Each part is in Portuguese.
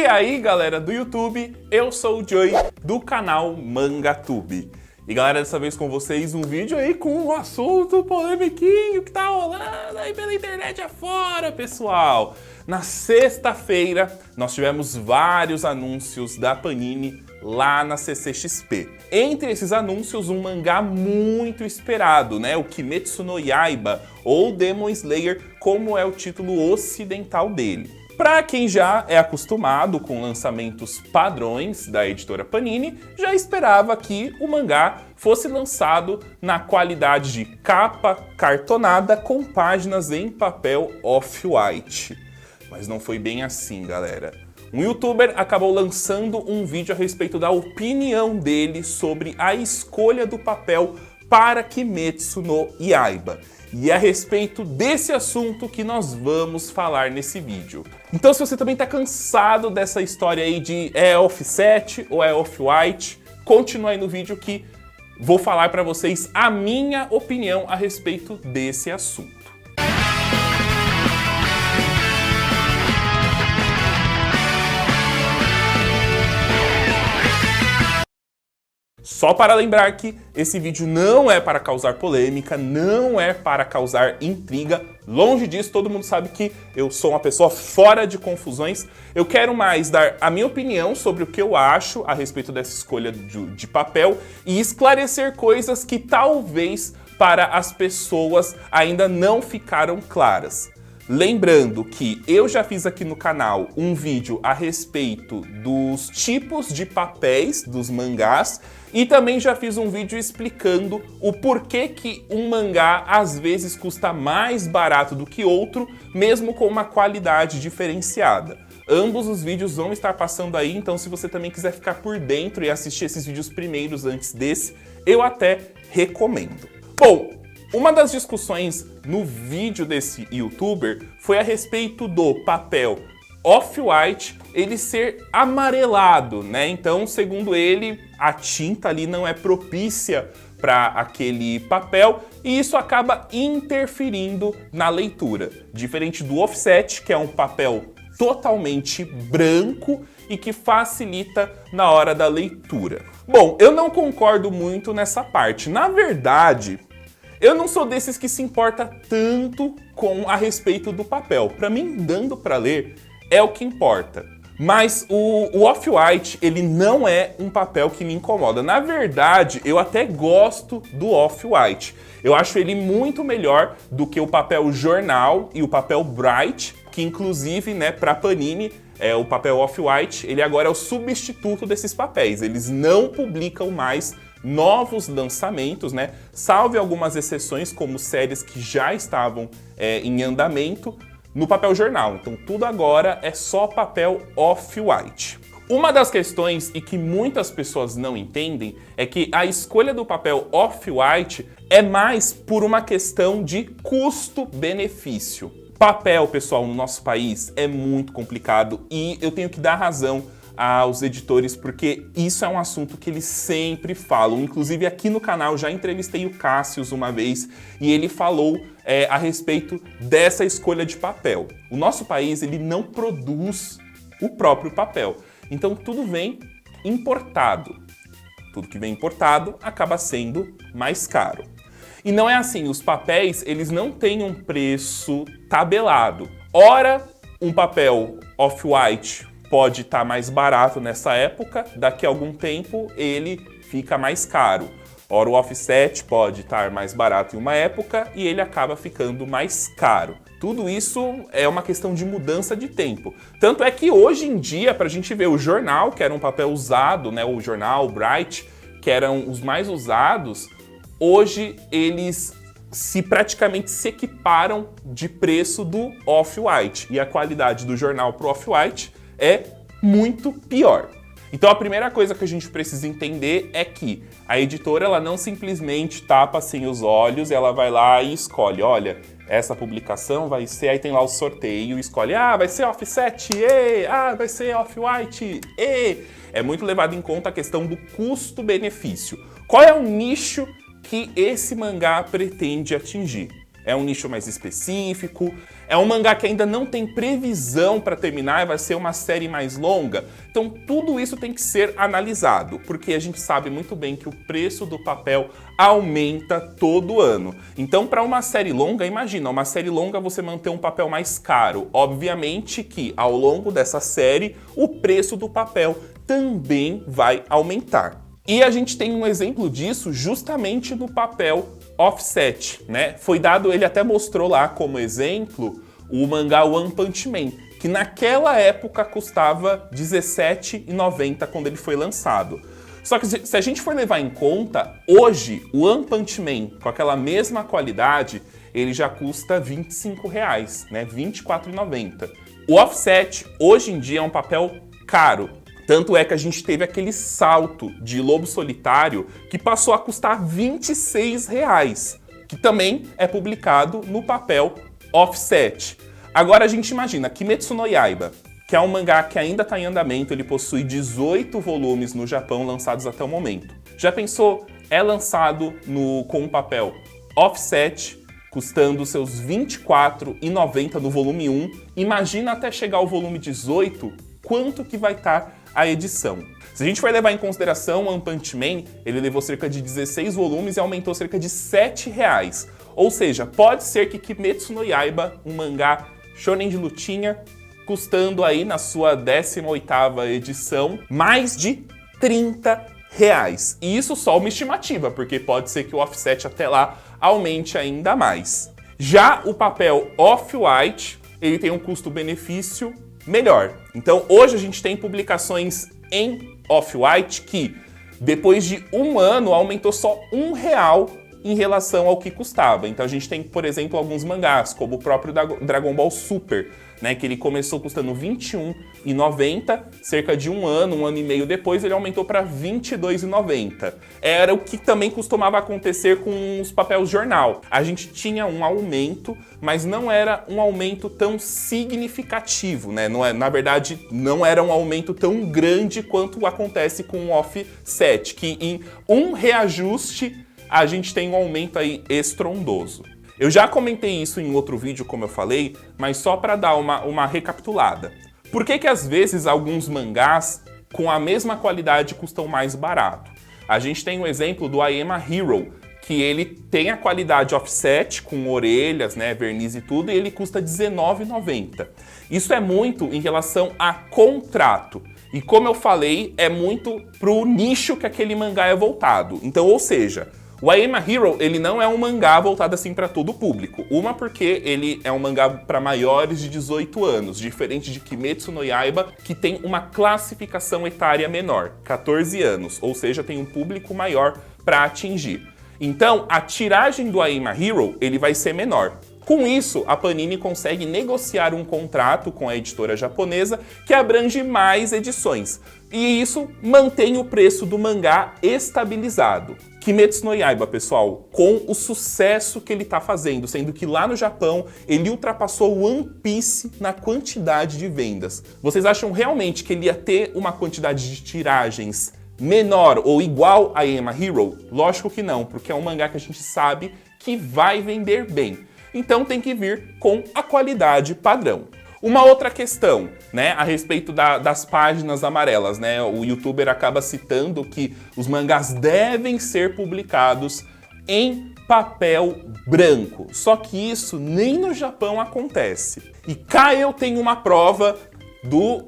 aí, galera do YouTube, eu sou o Joey do canal Mangatube. E galera, dessa vez com vocês um vídeo aí com um assunto polemiquinho que tá rolando aí pela internet afora, pessoal. Na sexta-feira, nós tivemos vários anúncios da Panini lá na CCXP. Entre esses anúncios, um mangá muito esperado, né? O Kimetsu no Yaiba, ou Demon Slayer, como é o título ocidental dele. Para quem já é acostumado com lançamentos padrões da editora Panini, já esperava que o mangá fosse lançado na qualidade de capa cartonada com páginas em papel off-white. Mas não foi bem assim, galera. Um youtuber acabou lançando um vídeo a respeito da opinião dele sobre a escolha do papel para Kimetsu no Yaiba. E é a respeito desse assunto que nós vamos falar nesse vídeo. Então, se você também está cansado dessa história aí de é offset ou é off-white, continua aí no vídeo que vou falar para vocês a minha opinião a respeito desse assunto. Só para lembrar que esse vídeo não é para causar polêmica, não é para causar intriga. Longe disso, todo mundo sabe que eu sou uma pessoa fora de confusões. Eu quero mais dar a minha opinião sobre o que eu acho a respeito dessa escolha de papel e esclarecer coisas que talvez para as pessoas ainda não ficaram claras. Lembrando que eu já fiz aqui no canal um vídeo a respeito dos tipos de papéis dos mangás e também já fiz um vídeo explicando o porquê que um mangá às vezes custa mais barato do que outro, mesmo com uma qualidade diferenciada. Ambos os vídeos vão estar passando aí, então se você também quiser ficar por dentro e assistir esses vídeos primeiros antes desse, eu até recomendo. Bom, uma das discussões no vídeo desse youtuber foi a respeito do papel off-white ele ser amarelado, né? Então, segundo ele, a tinta ali não é propícia para aquele papel e isso acaba interferindo na leitura. Diferente do offset, que é um papel totalmente branco e que facilita na hora da leitura. Bom, eu não concordo muito nessa parte. Na verdade, eu não sou desses que se importa tanto com a respeito do papel. Para mim, dando para ler é o que importa. Mas o off-white, ele não é um papel que me incomoda. Na verdade, eu até gosto do off-white. Eu acho ele muito melhor do que o papel jornal e o papel bright, que inclusive, né, para Panini, o papel off-white, ele agora é o substituto desses papéis. Eles não publicam mais novos lançamentos, né? Salve algumas exceções, como séries que já estavam em andamento, no papel jornal. Então tudo agora é só papel off-white. Uma das questões, e que muitas pessoas não entendem, é que a escolha do papel off-white é mais por uma questão de custo-benefício. Papel, pessoal, no nosso país é muito complicado e eu tenho que dar razão aos editores, porque isso é um assunto que eles sempre falam. Inclusive aqui no canal já entrevistei o Cassius uma vez e ele falou a respeito dessa escolha de papel. O nosso país, ele não produz o próprio papel, então tudo vem importado. Tudo que vem importado acaba sendo mais caro. E não é assim, os papéis, eles não têm um preço tabelado. Ora, um papel off-white pode estar mais barato nessa época, daqui a algum tempo ele fica mais caro. Ora, o offset pode estar mais barato em uma época e ele acaba ficando mais caro. Tudo isso é uma questão de mudança de tempo. Tanto é que hoje em dia, para a gente ver o jornal, que era um papel usado, né, o jornal, o Bright, que eram os mais usados, hoje eles praticamente se equiparam de preço do off-white. E a qualidade do jornal para o off-white é muito pior. Então a primeira coisa que a gente precisa entender é que a editora ela não simplesmente tapa assim os olhos, ela vai lá e escolhe, olha, essa publicação vai ser, aí tem lá o sorteio, escolhe, vai ser offset, vai ser off-white, É muito levado em conta a questão do custo-benefício. Qual é o nicho que esse mangá pretende atingir? É um nicho mais específico? É um mangá que ainda não tem previsão para terminar e vai ser uma série mais longa? Então tudo isso tem que ser analisado, porque a gente sabe muito bem que o preço do papel aumenta todo ano. Então para uma série longa, imagina, uma série longa você manter um papel mais caro. Obviamente que ao longo dessa série o preço do papel também vai aumentar. E a gente tem um exemplo disso justamente no papel offset, né? Foi dado, ele até mostrou lá como exemplo o mangá One Punch Man, que naquela época custava R$17,90 quando ele foi lançado. Só que se a gente for levar em conta, hoje o One Punch Man com aquela mesma qualidade, ele já custa R$25, né? R$24,90. O offset hoje em dia é um papel caro. Tanto é que a gente teve aquele salto de Lobo Solitário que passou a custar R$26, que também é publicado no papel offset. Agora a gente imagina Kimetsu no Yaiba, que é um mangá que ainda está em andamento, ele possui 18 volumes no Japão lançados até o momento. Já pensou? É lançado com um papel offset, custando seus R$24,90 no volume 1. Imagina até chegar ao volume 18, quanto que vai estar a edição. Se a gente for levar em consideração, One Punch Man, ele levou cerca de 16 volumes e aumentou cerca de R$7. Ou seja, pode ser que Kimetsu no Yaiba, um mangá shonen de lutinha, custando aí na sua 18ª edição, mais de R$30. E isso só uma estimativa, porque pode ser que o offset até lá aumente ainda mais. Já o papel off-white, ele tem um custo-benefício melhor. Então hoje a gente tem publicações em off-white que depois de um ano aumentou só R$1 em relação ao que custava. Então a gente tem, por exemplo, alguns mangás, como o próprio Dragon Ball Super, né, que ele começou custando R$21,90, cerca de um ano e meio depois ele aumentou para R$22,90. Era o que também costumava acontecer com os papéis jornal. A gente tinha um aumento, mas não era um aumento tão significativo, né? Na verdade, não era um aumento tão grande quanto acontece com o offset, que em um reajuste a gente tem um aumento aí estrondoso. Eu já comentei isso em outro vídeo, como eu falei, mas só para dar uma recapitulada. Por que às vezes alguns mangás com a mesma qualidade custam mais barato? A gente tem o exemplo do I Am a Hero, que ele tem a qualidade offset, com orelhas, né, verniz e tudo, e ele custa R$19,90. Isso é muito em relação a contrato. E como eu falei, é muito pro nicho que aquele mangá é voltado. Então, ou seja, o I Am a Hero, ele não é um mangá voltado assim para todo o público. Uma porque ele é um mangá para maiores de 18 anos, diferente de Kimetsu no Yaiba, que tem uma classificação etária menor, 14 anos, ou seja, tem um público maior para atingir. Então, a tiragem do I Am a Hero, ele vai ser menor. Com isso, a Panini consegue negociar um contrato com a editora japonesa que abrange mais edições. E isso mantém o preço do mangá estabilizado. Kimetsu no Yaiba, pessoal, com o sucesso que ele está fazendo, sendo que lá no Japão ele ultrapassou One Piece na quantidade de vendas. Vocês acham realmente que ele ia ter uma quantidade de tiragens menor ou igual a I Am a Hero? Lógico que não, porque é um mangá que a gente sabe que vai vender bem. Então tem que vir com a qualidade padrão. Uma outra questão, né, a respeito das páginas amarelas, né? O youtuber acaba citando que os mangás devem ser publicados em papel branco. Só que isso nem no Japão acontece. E cá eu tenho uma prova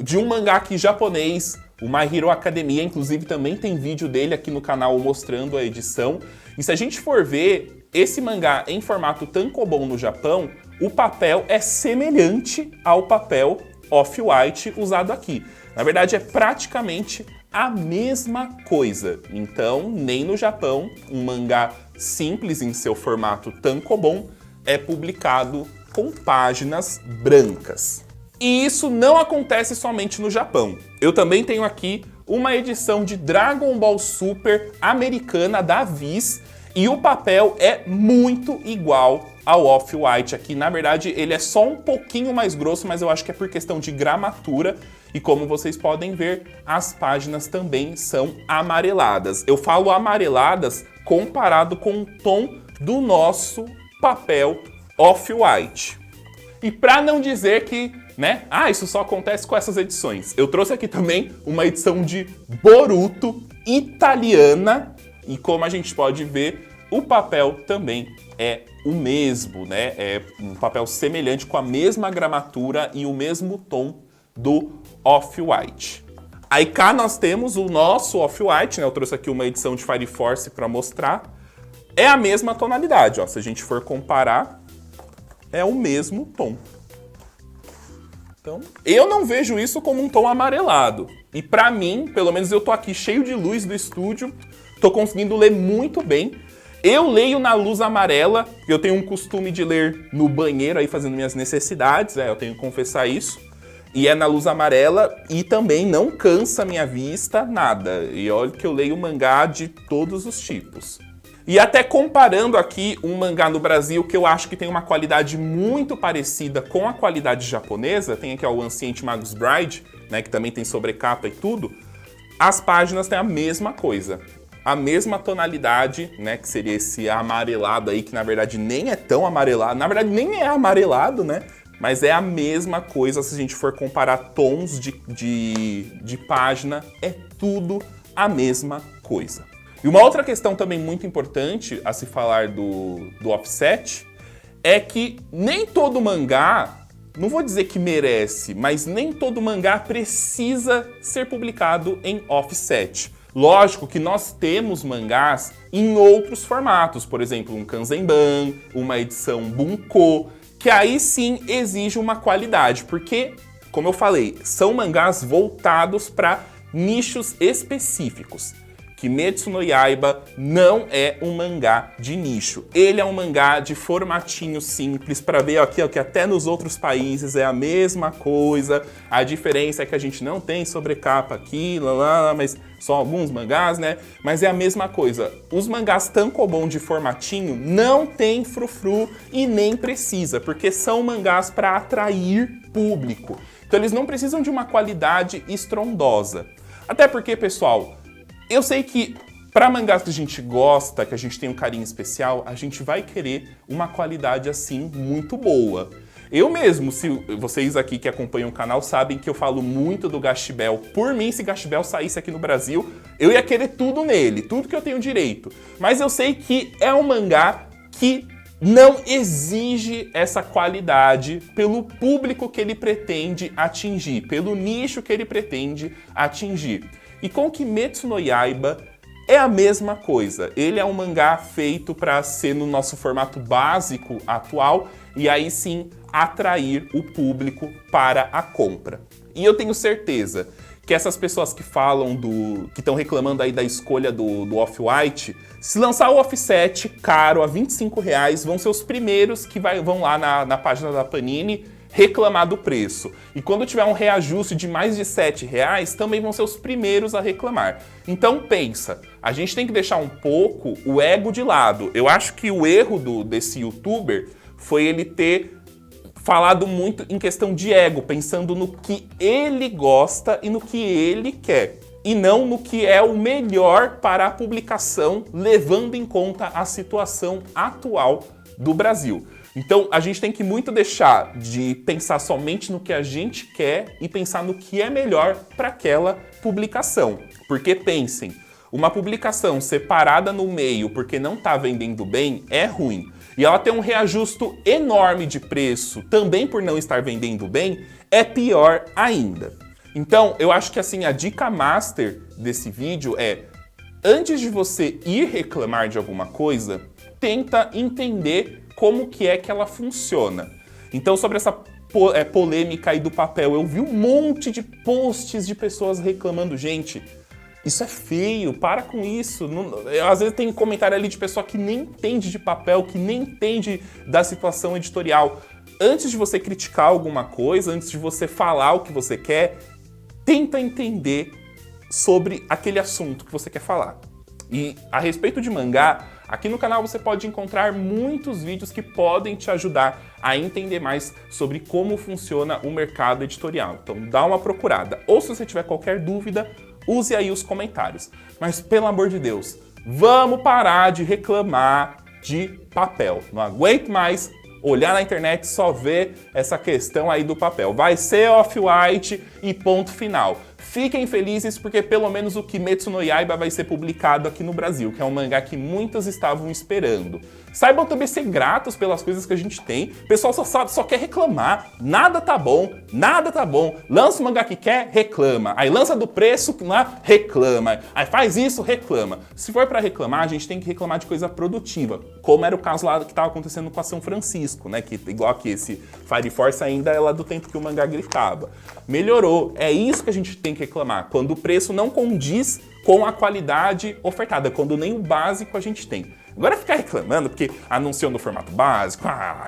de um mangá aqui japonês, o My Hero Academia, inclusive também tem vídeo dele aqui no canal mostrando a edição. E se a gente for ver esse mangá em formato tankobon no Japão, o papel é semelhante ao papel off-white usado aqui. Na verdade, é praticamente a mesma coisa. Então, nem no Japão, um mangá simples em seu formato tankobon é publicado com páginas brancas. E isso não acontece somente no Japão. Eu também tenho aqui uma edição de Dragon Ball Super americana da Viz, e o papel é muito igual ao off-white aqui. Na verdade, ele é só um pouquinho mais grosso, mas eu acho que é por questão de gramatura. E como vocês podem ver, as páginas também são amareladas. Eu falo amareladas comparado com o tom do nosso papel Off-White. E para não dizer que, né, isso só acontece com essas edições, eu trouxe aqui também uma edição de Boruto italiana e como a gente pode ver, o papel também é o mesmo, né? É um papel semelhante com a mesma gramatura e o mesmo tom do Off-White. Aí cá nós temos o nosso Off-White, né? Eu trouxe aqui uma edição de Fire Force para mostrar. É a mesma tonalidade, ó. Se a gente for comparar, é o mesmo tom. Então, eu não vejo isso como um tom amarelado. E pra mim, pelo menos eu tô aqui cheio de luz do estúdio, tô conseguindo ler muito bem. Eu leio na luz amarela, eu tenho um costume de ler no banheiro aí fazendo minhas necessidades, eu tenho que confessar isso. E é na luz amarela e também não cansa minha vista, nada. E olha que eu leio mangá de todos os tipos. E até comparando aqui um mangá no Brasil que eu acho que tem uma qualidade muito parecida com a qualidade japonesa, tem aqui ó, o Ancient Magus Bride, né, que também tem sobrecapa e tudo, as páginas têm a mesma coisa. A mesma tonalidade, né, que seria esse amarelado aí, que na verdade nem é tão amarelado, na verdade nem é amarelado, né, mas é a mesma coisa se a gente for comparar tons de página, é tudo a mesma coisa. E uma outra questão também muito importante a se falar do offset é que nem todo mangá, não vou dizer que merece, mas nem todo mangá precisa ser publicado em offset. Lógico que nós temos mangás em outros formatos, por exemplo, um Kanzenban, uma edição Bunko, que aí sim exige uma qualidade, porque, como eu falei, são mangás voltados para nichos específicos. Kimetsu no Yaiba não é um mangá de nicho. Ele é um mangá de formatinho simples, para ver aqui ó, que até nos outros países é a mesma coisa. A diferença é que a gente não tem sobrecapa aqui, mas só alguns mangás, né? Mas é a mesma coisa. Os mangás tankobon de formatinho não tem frufru e nem precisa, porque são mangás para atrair público. Então eles não precisam de uma qualidade estrondosa. Até porque, pessoal, eu sei que para mangás que a gente gosta, que a gente tem um carinho especial, a gente vai querer uma qualidade assim muito boa. Eu mesmo, se vocês aqui que acompanham o canal sabem que eu falo muito do Gash Bell. Por mim, se Gash Bell saísse aqui no Brasil, eu ia querer tudo nele, tudo que eu tenho direito. Mas eu sei que é um mangá que não exige essa qualidade pelo público que ele pretende atingir, pelo nicho que ele pretende atingir. E com Kimetsu no Yaiba é a mesma coisa. Ele é um mangá feito para ser no nosso formato básico atual e aí sim atrair o público para a compra. E eu tenho certeza que essas pessoas que falam que estão reclamando aí da escolha do Off-White, se lançar o offset caro a R$25, vão ser os primeiros que vão lá na página da Panini reclamar do preço. E quando tiver um reajuste de mais de R$7, também vão ser os primeiros a reclamar. Então pensa, a gente tem que deixar um pouco o ego de lado. Eu acho que o erro desse youtuber foi ele ter falado muito em questão de ego, pensando no que ele gosta e no que ele quer, e não no que é o melhor para a publicação, levando em conta a situação atual do Brasil. Então, a gente tem que muito deixar de pensar somente no que a gente quer e pensar no que é melhor para aquela publicação. Porque pensem, uma publicação separada no meio porque não está vendendo bem é ruim. E ela tem um reajuste enorme de preço também por não estar vendendo bem, é pior ainda. Então, eu acho que assim, a dica master desse vídeo é, antes de você ir reclamar de alguma coisa, tenta entender como que é que ela funciona. Então, sobre essa polêmica aí do papel, eu vi um monte de posts de pessoas reclamando. Gente, isso é feio, para com isso. Às vezes tem comentário ali de pessoa que nem entende de papel, que nem entende da situação editorial. Antes de você criticar alguma coisa, antes de você falar o que você quer, tenta entender sobre aquele assunto que você quer falar. E a respeito de mangá, aqui no canal você pode encontrar muitos vídeos que podem te ajudar a entender mais sobre como funciona o mercado editorial. Então dá uma procurada. Ou se você tiver qualquer dúvida, use aí os comentários. Mas pelo amor de Deus, vamos parar de reclamar de papel. Não aguento mais olhar na internet só ver essa questão aí do papel. Vai ser Off-White e ponto final. Fiquem felizes porque pelo menos o Kimetsu no Yaiba vai ser publicado aqui no Brasil, que é um mangá que muitos estavam esperando. Saibam também ser gratos pelas coisas que a gente tem. O pessoal só quer reclamar. Nada tá bom, nada tá bom. Lança o mangá que quer, reclama. Aí lança do preço, lá, reclama. Aí faz isso, reclama. Se for pra reclamar, a gente tem que reclamar de coisa produtiva, como era o caso lá que tava acontecendo com a São Francisco, né? Que igual que esse Fire Force ainda é lá do tempo que o mangá grifava. Melhorou. É isso que a gente tem que reclamar. Quando o preço não condiz com a qualidade ofertada, quando nem o básico a gente tem. Agora ficar reclamando porque anunciou no formato básico,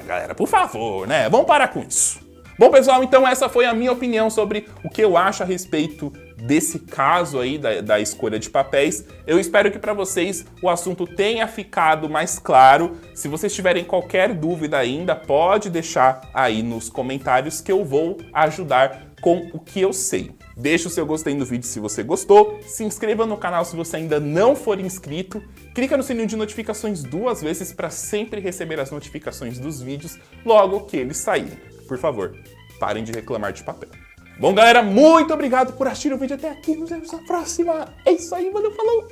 galera, por favor, né? Vamos parar com isso. Bom, pessoal, então essa foi a minha opinião sobre o que eu acho a respeito desse caso aí da escolha de papéis. Eu espero que para vocês o assunto tenha ficado mais claro. Se vocês tiverem qualquer dúvida ainda, pode deixar aí nos comentários que eu vou ajudar com o que eu sei. Deixa o seu gostei no vídeo se você gostou, se inscreva no canal se você ainda não for inscrito, clica no sininho de notificações 2 vezes para sempre receber as notificações dos vídeos logo que eles saírem. Por favor, parem de reclamar de papel. Bom, galera, muito obrigado por assistir o vídeo até aqui. Nos vemos na próxima. É isso aí, mano. Falou!